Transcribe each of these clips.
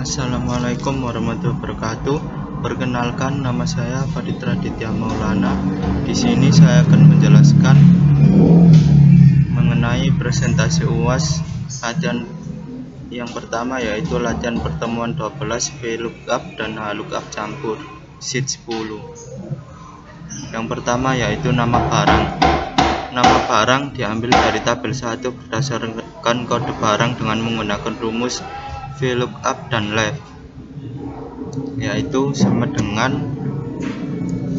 Assalamualaikum warahmatullahi wabarakatuh. Perkenalkan, nama saya Faditra Ditya Maulana. Di sini saya akan menjelaskan mengenai presentasi UAS latihan yang pertama, yaitu latihan pertemuan 12 VLOOKUP dan HLOOKUP campur sheet 10. Yang pertama yaitu nama barang. Nama barang diambil dari tabel 1 berdasarkan kode barang dengan menggunakan rumus VLOOKUP dan left, yaitu sama dengan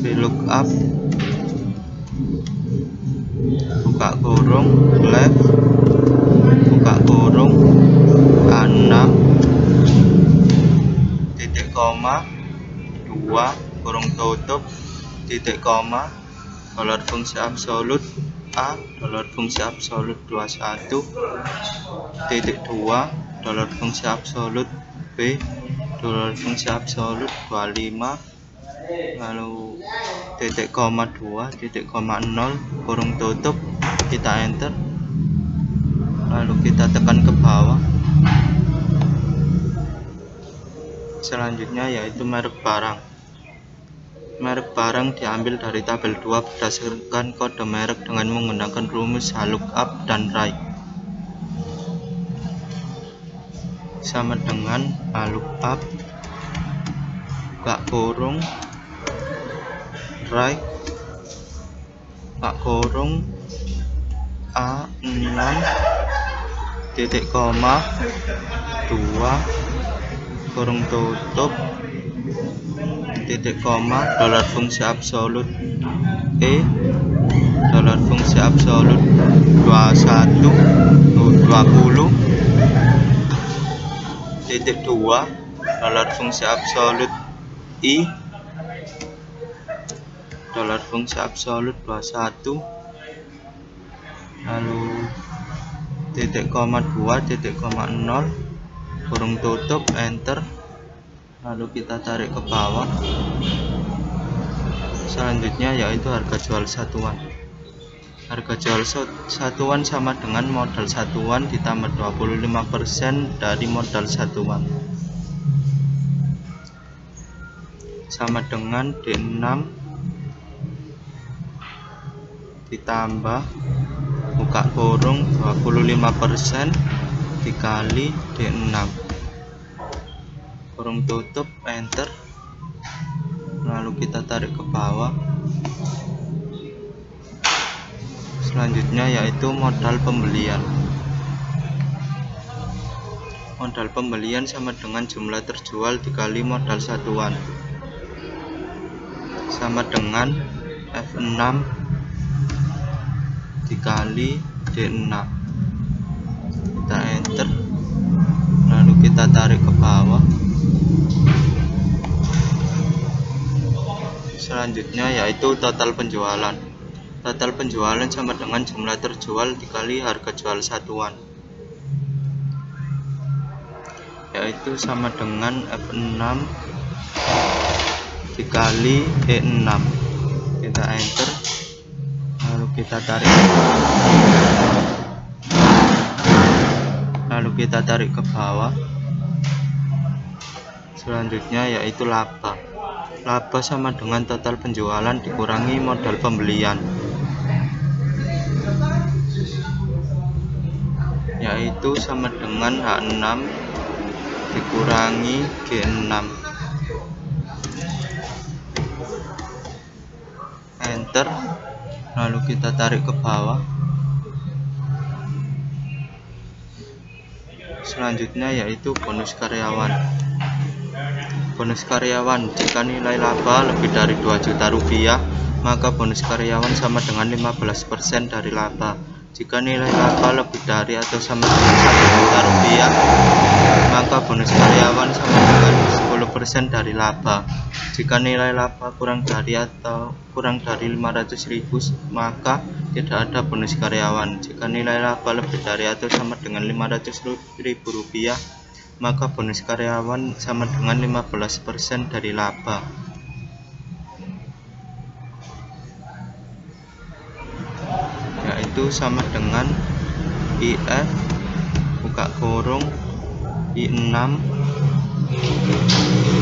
VLOOKUP buka kurung left buka kurung A6 titik koma 2 kurung tutup titik koma dolar fungsi absolut A dolar fungsi absolut 21 titik 2 dolar fungsi absolut B dolar fungsi absolut 25, lalu titik koma 2 titik koma 0 kurung tutup, kita enter, lalu kita tekan ke bawah. Selanjutnya yaitu merek barang. Merek barang diambil dari tabel 2 berdasarkan kode merek dengan menggunakan rumus HLOOKUP dan right, sama dengan HLOOKUP buka kurung right buka kurung A6 titik koma 2 kurung tutup titik koma dolar fungsi absolut E dolar fungsi absolut 20 titik 2 dolar fungsi absolut I dolar fungsi absolut 21, lalu titik koma 2 titik koma 0 kurung tutup, enter, lalu kita tarik ke bawah. Selanjutnya yaitu harga jual satuan. Harga jual satuan sama dengan modal satuan ditambah 25% dari modal satuan, sama dengan D6 ditambah buka kurung 25% dikali D6 kurung tutup, enter, lalu kita tarik ke bawah. Selanjutnya yaitu modal pembelian. Modal pembelian sama dengan jumlah terjual dikali modal satuan, sama dengan F6 dikali D6, kita enter, lalu kita tarik ke bawah. Selanjutnya yaitu total penjualan. Total penjualan sama dengan jumlah terjual dikali harga jual satuan, yaitu sama dengan F6 dikali E6, kita enter, lalu kita tarik ke bawah. Selanjutnya yaitu laba. Laba sama dengan total penjualan dikurangi modal pembelian, yaitu sama dengan H6 dikurangi G6, enter, lalu kita tarik ke bawah. Selanjutnya yaitu bonus karyawan. Bonus karyawan, jika nilai laba lebih dari 2 juta rupiah, maka bonus karyawan sama dengan 15% dari laba. Jika nilai laba lebih dari atau sama dengan 1 juta rupiah, maka bonus karyawan sama dengan 10% dari laba. Jika nilai laba kurang dari 500.000, maka tidak ada bonus karyawan. Jika nilai laba lebih dari atau sama dengan 500.000 rupiah, maka bonus karyawan sama dengan 15% dari laba. Yaitu sama dengan IF buka kurung I6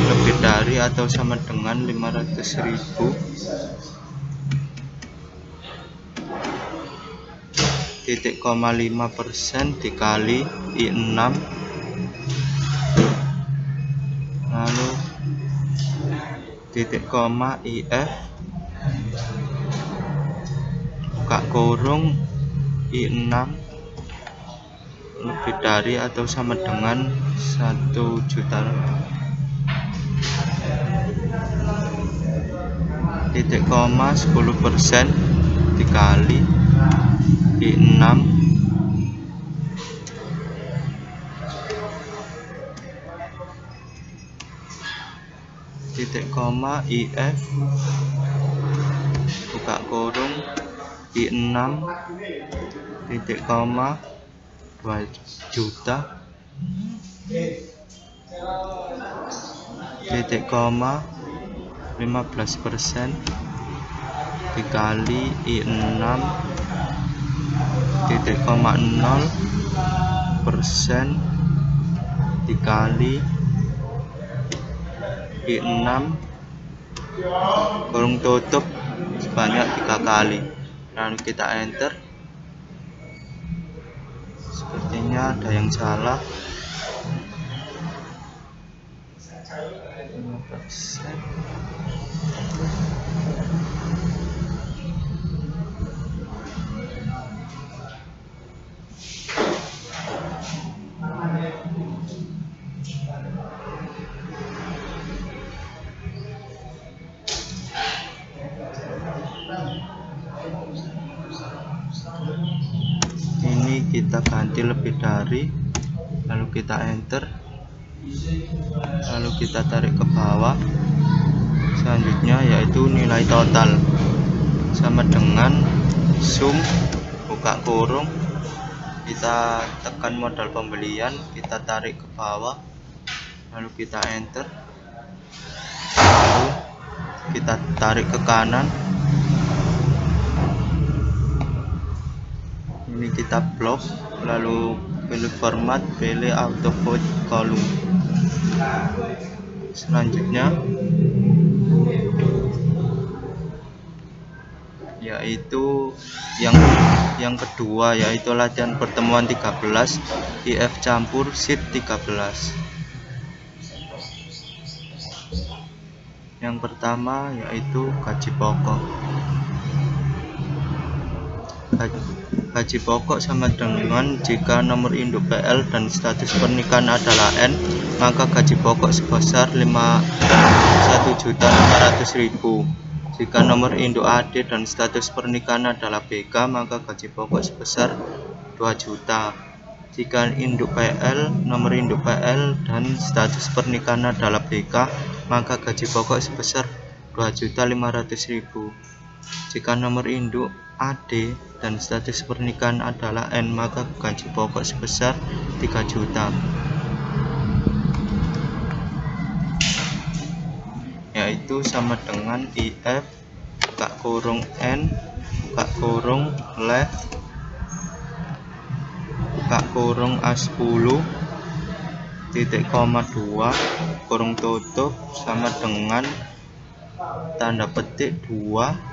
lebih dari atau sama dengan 500.000. Titik koma 5% dikali I6, lalu titik koma IF buka kurung I6 lebih dari atau sama dengan 1 juta. Titik koma 10% dikali I6, titik koma IF buka kurung I6 titik koma 2 juta, titik koma 15% dikali I6 titik koma 0% dikali I6 kurung tutup sebanyak 3 kali. Lalu kita enter. Sepertinya ada yang salah. 5%. Ini kita ganti lebih dari, lalu kita enter, lalu kita tarik ke bawah. Selanjutnya yaitu nilai total sama dengan sum buka kurung, kita tekan modal pembelian, kita tarik ke bawah, lalu kita enter, lalu kita tarik ke kanan. Ini kita blok, lalu pilih format, pilih auto void column. Selanjutnya yaitu yang kedua, yaitu latihan pertemuan 13 IF campur sheet 13. Yang pertama yaitu gaji pokok. Gaji pokok sama dengan jika nomor induk PL dan status pernikahan adalah N, maka gaji pokok sebesar 1.500.000. Jika nomor induk AD dan status pernikahan adalah BK, maka gaji pokok sebesar 2 juta. Jika nomor induk PL dan status pernikahan adalah BK, maka gaji pokok sebesar 2.500.000. Jika nomor induk AD dan status pernikahan adalah N, maka gaji pokok sebesar 3 juta. Yaitu sama dengan IF buka kurung N buka kurung left buka kurung A10 titik koma 2 kurung tutup sama dengan tanda petik 2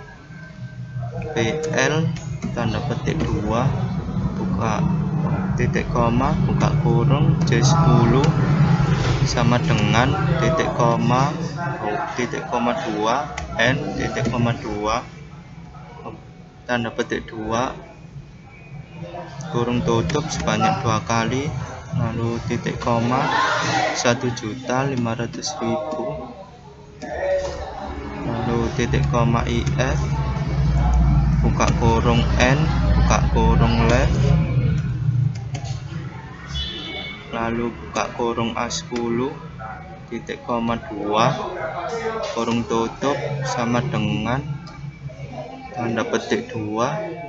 PL tanda petik 2 buka titik koma buka kurung J10 sama dengan titik koma 2 N titik koma 2 tanda petik 2 kurung tutup sebanyak 2 kali, lalu titik koma 1.500.000, lalu titik koma IF buka kurung N buka kurung left, lalu buka kurung A10 titik koma 2 kurung tutup sama dengan tanda petik 2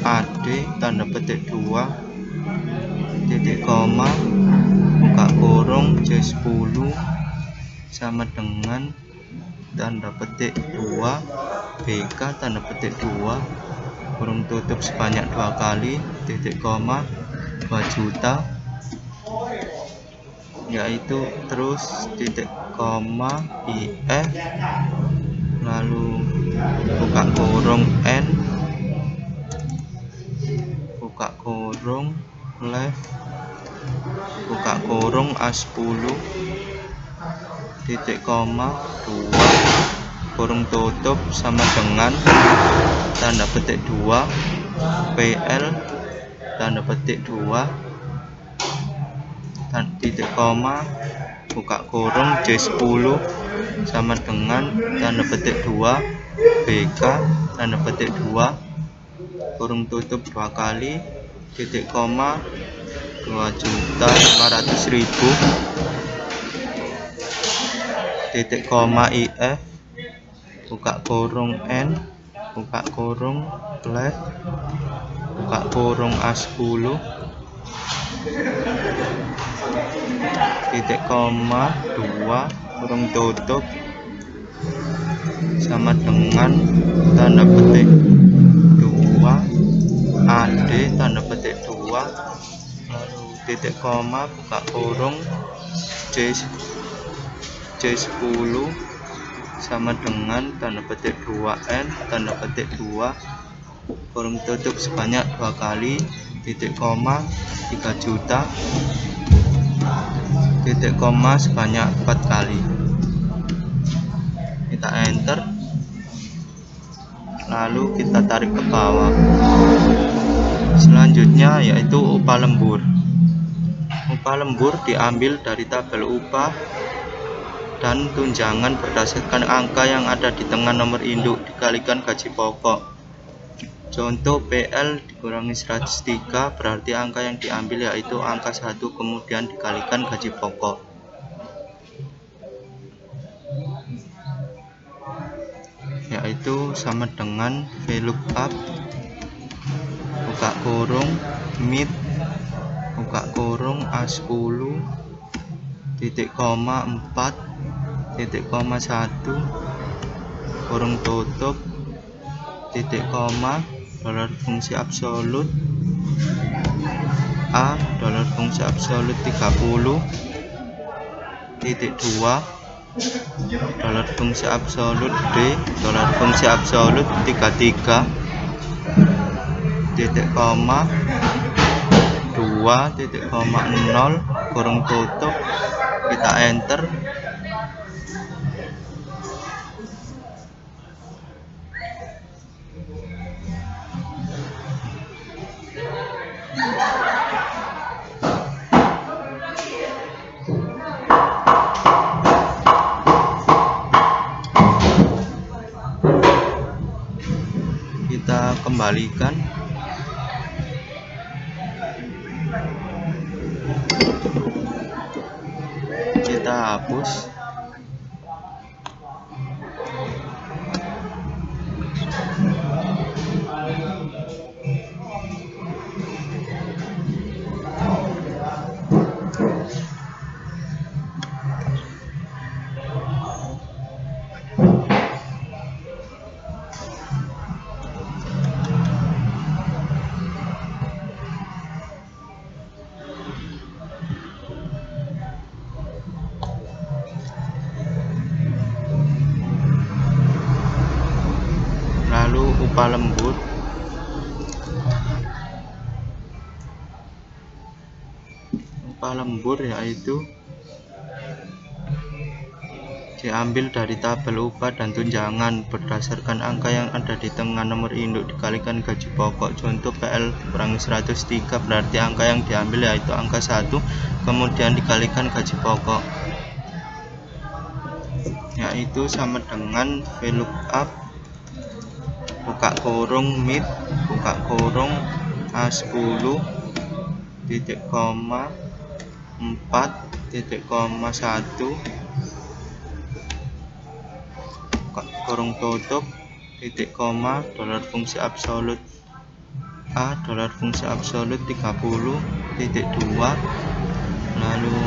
AD tanda petik 2 titik koma buka kurung J10 sama dengan tanda petik 2 BK tanda petik 2 kurung tutup sebanyak 2 kali titik koma 2 juta. yaitu terus titik koma IF, lalu buka kurung N, buka kurung left, buka kurung A10, titik koma 2 kurung tutup sama dengan tanda petik 2 PL tanda petik 2 titik koma buka kurung J10 sama dengan tanda petik 2 BK tanda petik 2 kurung tutup 2 kali, titik koma 2.500.000, titik koma IF, buka kurung N, buka kurung left, buka kurung A10, titik koma 2 kurung tutup sama dengan tanda petik 2 AD tanda petik 2, lalu titik koma buka kurung J10 sama dengan tanda petik 2N tanda petik 2 kurung tutup sebanyak 2 kali, titik koma 3 juta, titik koma sebanyak 4 kali. Kita enter, lalu kita tarik ke bawah. Selanjutnya yaitu upah lembur. Upah lembur diambil dari tabel upah dan tunjangan berdasarkan angka yang ada di tengah nomor induk dikalikan gaji pokok. Contoh PL dikurangi 103, berarti angka yang diambil yaitu angka 1 kemudian dikalikan gaji pokok. Yaitu sama dengan VLOOKUP buka kurung mid, buka kurung A10, titik koma 4, titik koma 1, kurung tutup, titik koma, dolar fungsi absolut A, dolar fungsi absolut 30, titik 2, dolar fungsi absolut D, dolar fungsi absolut 33, titik koma 2, titik koma 0, kurung tutup, kita enter. Kita kembalikan, kita hapus. Lalu upah lembur. Upah lembur yaitu diambil dari tabel upah dan tunjangan berdasarkan angka yang ada di tengah nomor induk dikalikan gaji pokok. Contoh PL kurangi 103, berarti angka yang diambil yaitu angka 1 kemudian dikalikan gaji pokok, yaitu sama dengan VLOOKUP buka kurung mid, buka kurung A10, titik koma 4, titik koma 1, kurung tutup, titik koma, dolar fungsi absolut A, dolar fungsi absolut 30, titik 2, lalu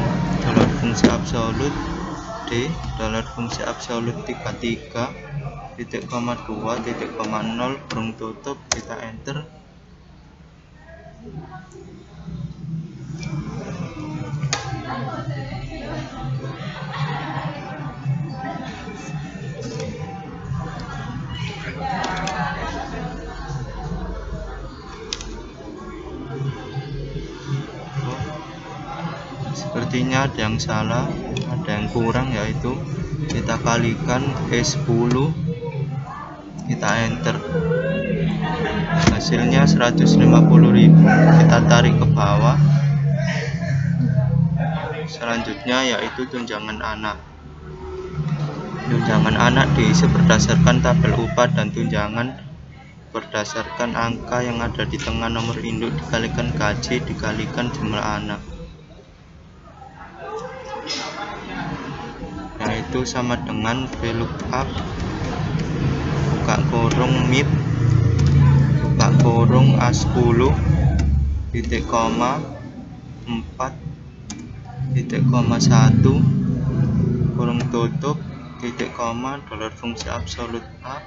dolar fungsi absolut D, dolar fungsi absolut 33, titik koma 2, titik koma 0, kurung tutup, kita enter. sepertinya ada yang salah, ada yang kurang, yaitu kita kalikan E10, kita enter, hasilnya 150.000. Kita tarik ke bawah. Selanjutnya yaitu tunjangan anak. Tunjangan anak diisi berdasarkan tabel upah dan tunjangan berdasarkan angka yang ada di tengah nomor induk dikalikan gaji dikalikan jumlah anak, yaitu sama dengan VLOOKUP buka kurung MIP buka kurung A10 titik koma 4 titik koma 1 kurung tutup titik koma dolar fungsi absolut A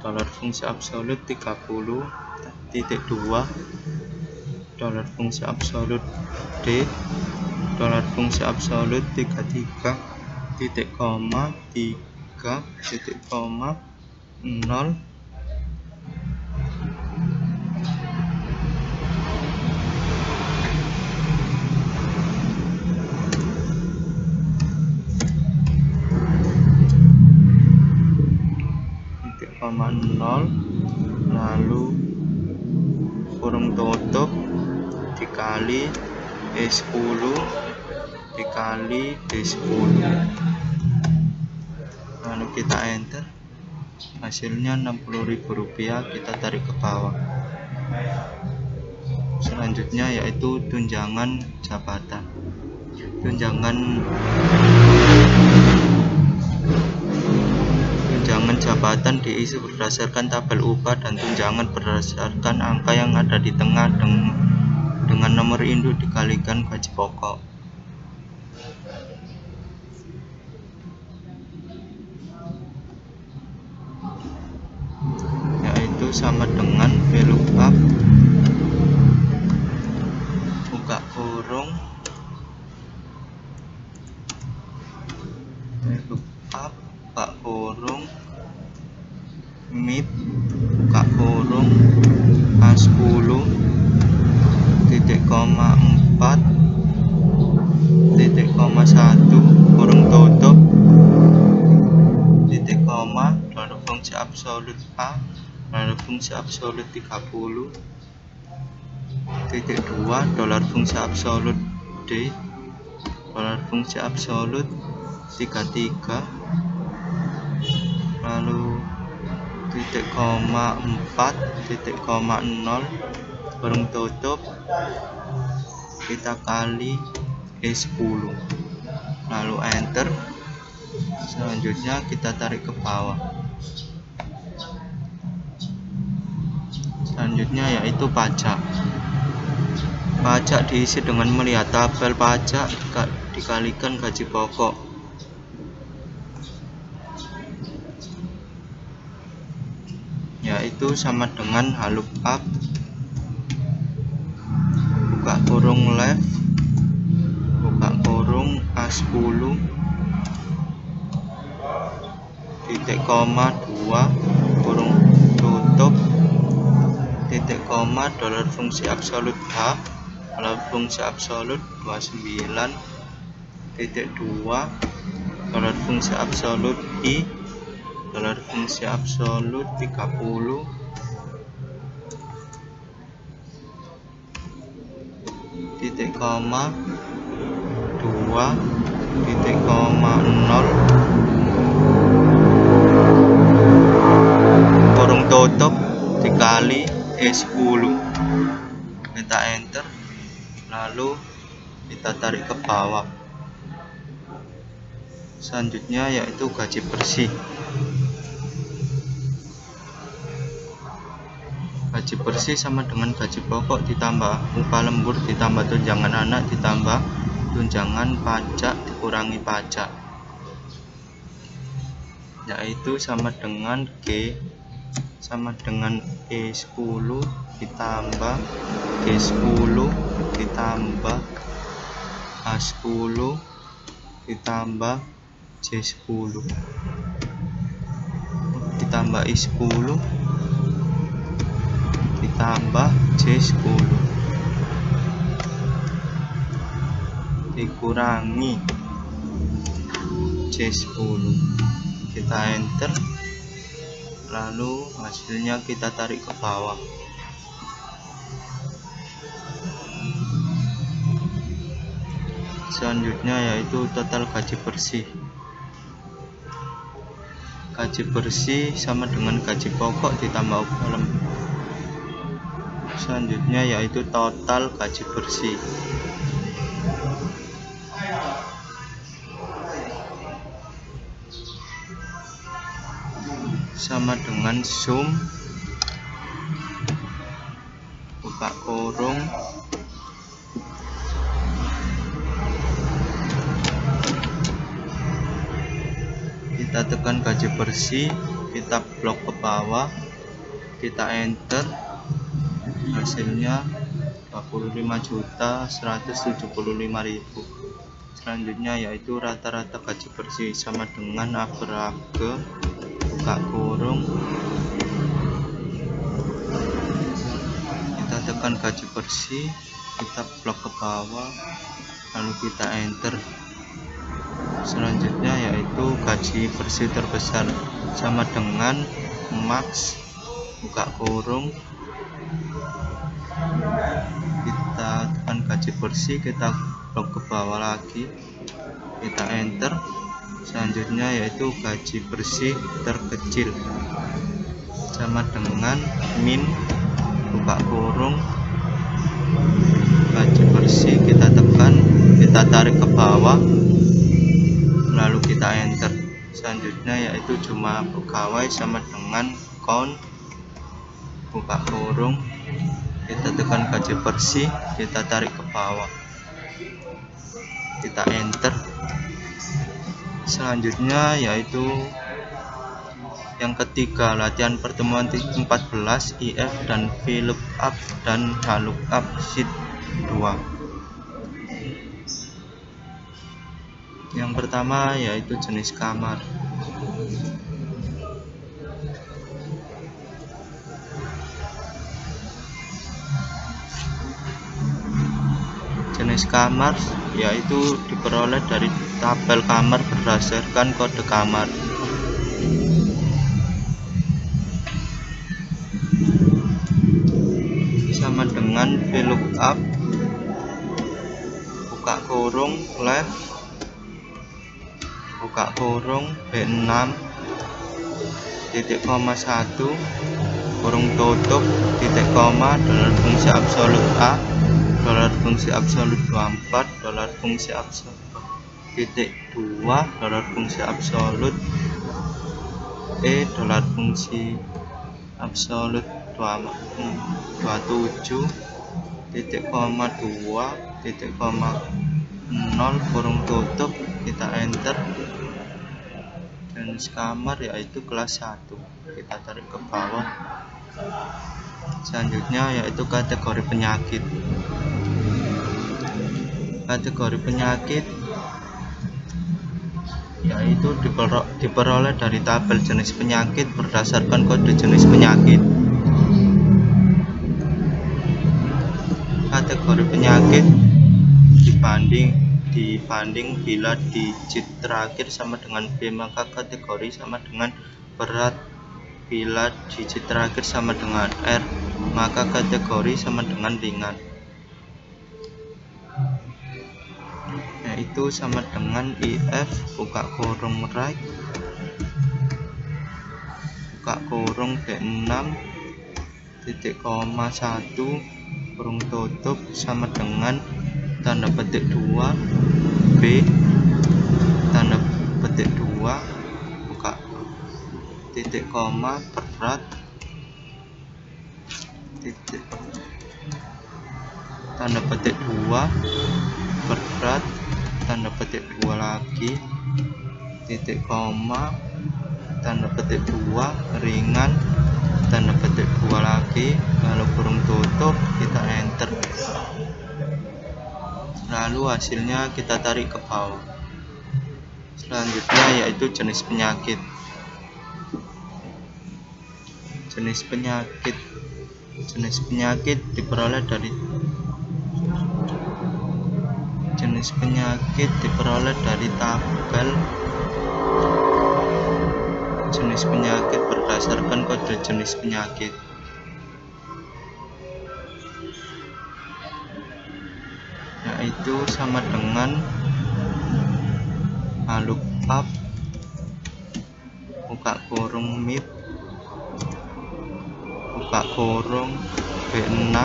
dolar fungsi absolut 30 titik 2 dolar fungsi absolut D dolar fungsi absolut 33 titik koma 3 titik koma 0 lalu kurung tutup dikali E10 dikali D10, lalu kita enter, hasilnya Rp60.000. Kita tarik ke bawah. Selanjutnya yaitu tunjangan jabatan. Tunjangan jabatan diisi berdasarkan tabel upah dan tunjangan berdasarkan angka yang ada di tengah dengan nomor induk dikalikan gaji pokok. Yaitu sama dengan VLOOKUP buka kurung VLOOKUP buka kurung MIP buka kurung A10 titik koma 4 titik koma 1 kurung tutup titik koma dolar fungsi absolut A dolar fungsi absolut 30 titik 2 dolar fungsi absolut D dolar fungsi absolut 33 lalu titik koma 4 titik koma 0 kurung tutup kita kali E10 lalu enter. Selanjutnya kita tarik ke bawah. Selanjutnya yaitu pajak. Pajak diisi dengan melihat tabel pajak dikalikan gaji pokok. Yaitu sama dengan VLOOKUP buka kurung left buka kurung A10 titik koma 2 kurung tutup titik koma dolar fungsi absolut H dolar fungsi absolut 29 titik 2 dolar fungsi absolut I dolar fungsi absolut 30 titik koma 2 titik koma 0 kurung tutup dikali E10, kita enter lalu kita tarik ke bawah. Selanjutnya yaitu gaji bersih. Gaji bersih sama dengan gaji pokok ditambah upah lembur ditambah tunjangan anak ditambah tunjangan pajak dikurangi pajak, yaitu sama dengan G sama dengan E10 ditambah G10 ditambah A10 ditambah J10 ditambah I10 ditambah J10. dikurangi C10, kita enter, lalu hasilnya kita tarik ke bawah. Selanjutnya yaitu total gaji bersih. Gaji bersih sama dengan gaji pokok ditambah UPLM. Selanjutnya yaitu total gaji bersih. Sama dengan sum buka kurung kita tekan gaji bersih, kita blok ke bawah, kita enter, hasilnya 25.175.000. Selanjutnya yaitu rata-rata gaji bersih sama dengan average buka kurung, kita tekan gaji bersih, kita blok ke bawah, lalu kita enter. Selanjutnya yaitu gaji bersih terbesar sama dengan max buka kurung, kita tekan gaji bersih, kita blok ke bawah lagi, kita enter. Selanjutnya yaitu gaji bersih terkecil sama dengan min buka kurung, gaji bersih kita tekan, kita tarik ke bawah, lalu kita enter. Selanjutnya yaitu jumlah pegawai sama dengan count buka kurung, kita tekan gaji bersih, kita tarik ke bawah, kita enter. Selanjutnya yaitu yang ketiga, latihan pertemuan 14 IF dan VLOOKUP dan HLOOKUP sheet 2. Yang pertama yaitu jenis kamar. Jenis kamar yaitu diperoleh dari tabel kamar berdasarkan kode kamar. Sama dengan VLOOKUP buka kurung left buka kurung B6 titik koma 1 kurung tutup titik koma dolar fungsi absolut A dolar fungsi absolut 24 dolar fungsi absolut titik 2 dolar fungsi absolut E dolar fungsi absolut 27 titik koma 2 titik koma 0 kurung tutup, kita enter. Jenis kamar yaitu kelas 1, kita tarik ke bawah. Selanjutnya yaitu kategori penyakit. Kategori penyakit yaitu diperoleh dari tabel jenis penyakit berdasarkan kode jenis penyakit. Kategori penyakit dibanding bila digit terakhir sama dengan B, maka kategori sama dengan berat. Bila digit terakhir sama dengan R, maka kategori sama dengan ringan, yaitu sama dengan IF buka kurung right buka kurung B6 titik koma 1 kurung tutup sama dengan tanda petik 2 B tanda petik 2 buka titik koma berat titik tanda petik 2 berat tanda petik 2 lagi titik koma tanda petik 2 ringan tanda petik 2 lagi, lalu kurung tutup, kita enter. Lalu hasilnya kita tarik ke bawah. Selanjutnya yaitu jenis penyakit. Jenis penyakit diperoleh dari Jenis penyakit diperoleh dari tabel. Jenis penyakit berdasarkan kode jenis penyakit. Yaitu sama dengan lookup buka kurung MIP buka kurung B6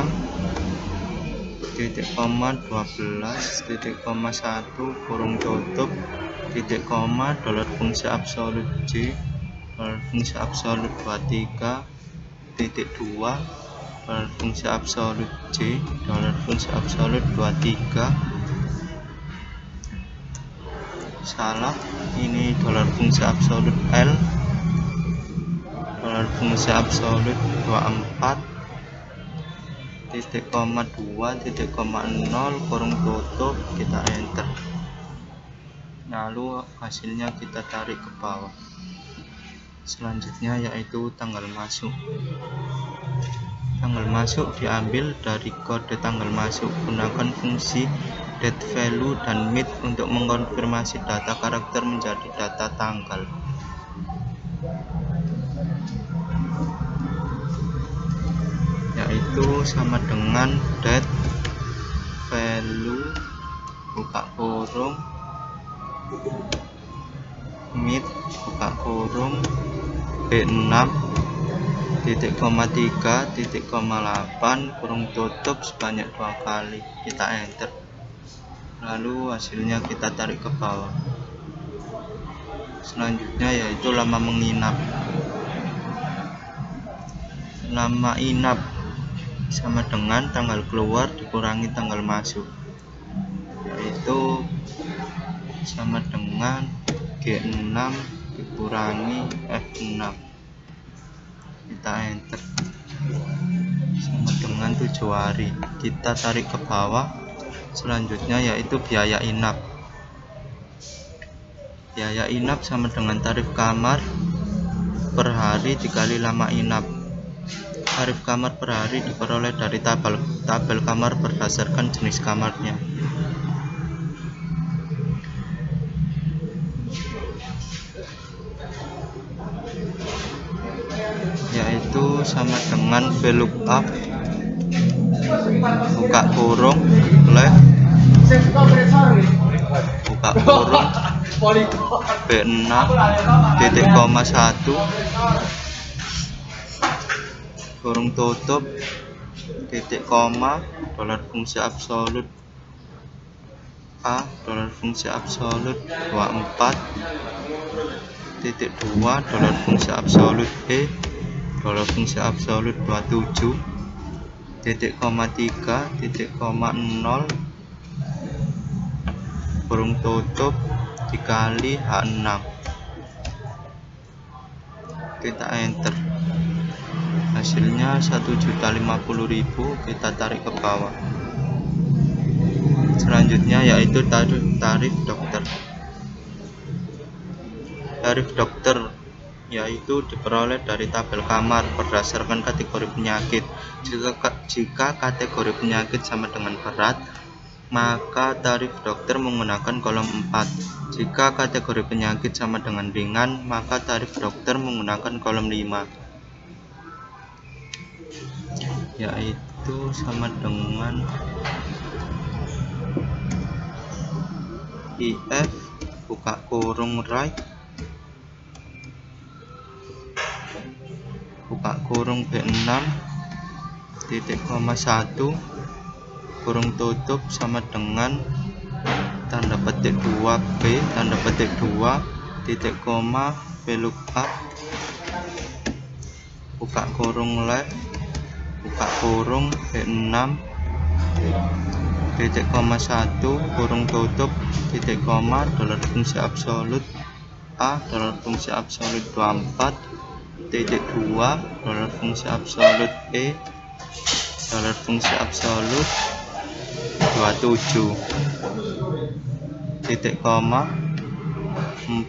titik koma 12 titik koma 1 kurung tutup titik koma dolar fungsi absolut J dolar fungsi absolut 23 titik 2 dolar fungsi absolut J dolar fungsi absolut 23. Salah, ini dolar fungsi absolut L dolar fungsi absolut 24 titik koma 2 titik koma 0 kurung tutup, kita enter, lalu hasilnya kita tarik ke bawah. Selanjutnya yaitu tanggal masuk. Tanggal masuk diambil dari kode tanggal masuk. Gunakan fungsi date value dan mid untuk mengkonfirmasi data karakter menjadi data tanggal. Yaitu sama dengan date value buka kurung mid buka kurung B6 titik koma 3 titik koma 8 kurung tutup sebanyak 2 kali, kita enter, lalu hasilnya kita tarik ke bawah. Selanjutnya yaitu lama menginap. Lama inap sama dengan tanggal keluar dikurangi tanggal masuk, yaitu sama dengan G6 dikurangi F6, kita enter, sama dengan 7 hari, kita tarik ke bawah. Selanjutnya yaitu biaya inap. Biaya inap sama dengan tarif kamar per hari dikali lama inap. Tarif kamar per hari diperoleh dari tabel kamar berdasarkan jenis kamarnya. Yaitu sama dengan VLOOKUP buka kurung left buka kurung B6 titik koma 1 kurung tutup titik koma dolar fungsi absolut A dolar fungsi absolut 24 titik 2 dolar fungsi absolut E dolar fungsi absolut 27 titik koma 3 titik koma 0 kurung tutup dikali H6, kita enter, hasilnya 1.050.000, kita tarik ke bawah. Selanjutnya yaitu tarif dokter. Tarif dokter yaitu diperoleh dari tabel kamar berdasarkan kategori penyakit. Jika kategori penyakit sama dengan berat, maka tarif dokter menggunakan kolom 4. Jika kategori penyakit sama dengan ringan, maka tarif dokter menggunakan kolom 5, yaitu sama dengan IF buka kurung right buka kurung B6 titik koma 1 kurung tutup sama dengan tanda petik 2B tanda petik 2 titik koma VLOOKUP buka kurung left buka kurung B6 titik koma 1 kurung tutup titik koma dolar fungsi absolut A dolar fungsi absolut 24 titik 2 dolar fungsi absolut E dolar fungsi absolut 27 titik koma 4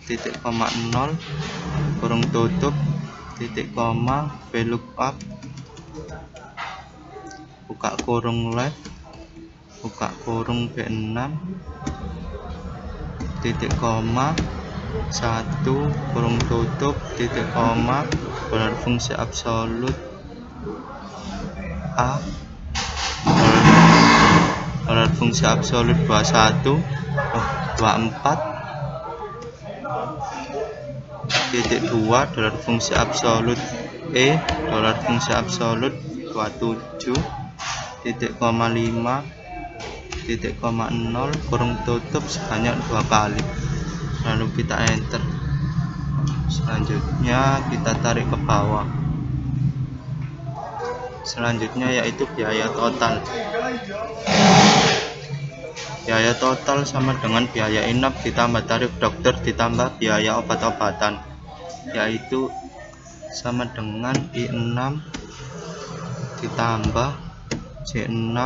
titik koma 0 kurung tutup titik koma VLOOKUP buka kurung left buka kurung B6 titik koma 1 kurung tutup titik koma dolar fungsi absolut A dolar fungsi absolut 24 titik 2 dolar fungsi absolut E dolar fungsi absolut 27 titik koma 5 titik koma 0 kurung tutup sebanyak 2 kali, lalu kita enter. Selanjutnya kita tarik ke bawah. Selanjutnya yaitu biaya total. Biaya total sama dengan biaya inap ditambah tarif dokter ditambah biaya obat-obatan, yaitu sama dengan I6 ditambah C6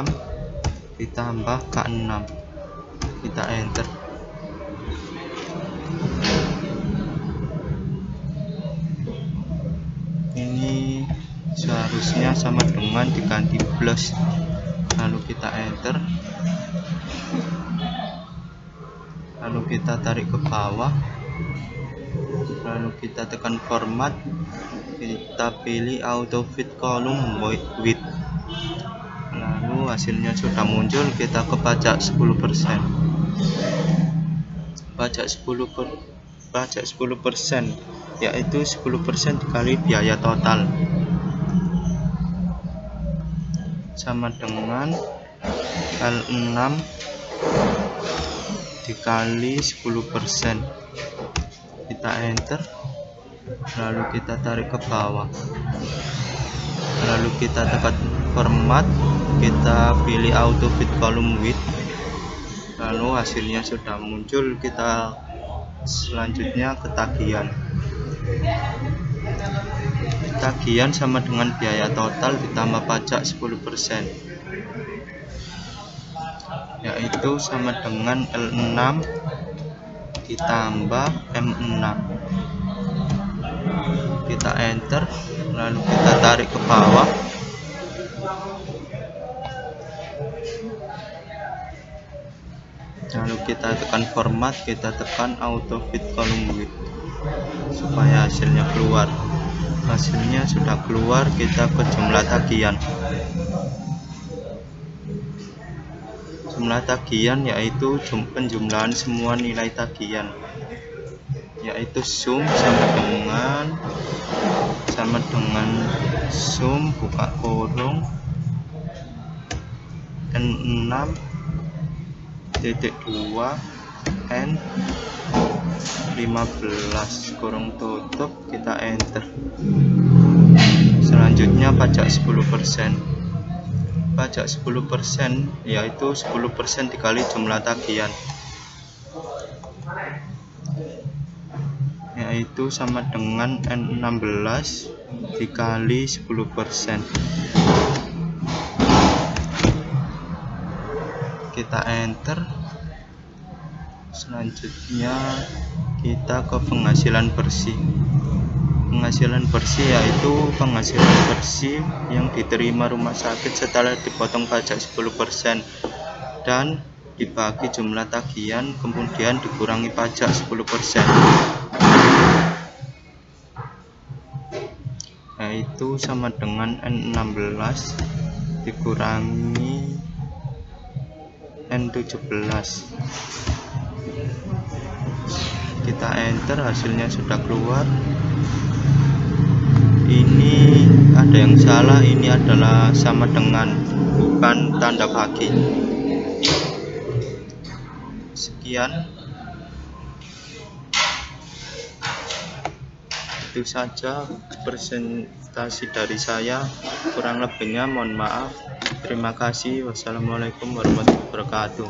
ditambah K6. Kita enter. Ini seharusnya sama dengan diganti plus, lalu kita enter, lalu kita tarik ke bawah, lalu kita tekan format, kita pilih auto fit column width, lalu hasilnya sudah muncul. Kita ke pajak 10%, pajak 10%, yaitu 10% dikali biaya total sama dengan L6 dikali 10%. Kita enter, lalu kita tarik ke bawah, lalu kita tekan format, kita pilih auto fit column width, lalu hasilnya sudah muncul. Kita selanjutnya ke tagihan. Tagihan sama dengan biaya total ditambah pajak 10%, yaitu sama dengan L6 ditambah M6. Kita enter, lalu kita tarik ke bawah, lalu kita tekan format, kita tekan auto fit column width supaya hasilnya keluar. Hasilnya sudah keluar. Kita ke jumlah tagihan. Jumlah tagihan yaitu penjumlahan semua nilai tagihan, yaitu sum sama dengan sum buka kurung N6 titik 2 N 15 kurung tutup. Kita enter. Selanjutnya pajak 10%. Pajak 10% yaitu 10% dikali jumlah tagihan, yaitu sama dengan N16 dikali 10%. Kita enter. Selanjutnya kita ke penghasilan bersih. Penghasilan bersih yaitu penghasilan bersih yang diterima rumah sakit setelah dipotong pajak 10% dan dibagi jumlah tagihan, kemudian dikurangi pajak 10%, yaitu sama dengan N16 dikurangi N17. Kita enter, hasilnya sudah keluar. Ini ada yang salah, ini adalah sama dengan, bukan tanda bagi. Sekian, itu saja presentasi dari saya, kurang lebihnya mohon maaf. Terima kasih. Wassalamualaikum warahmatullahi wabarakatuh.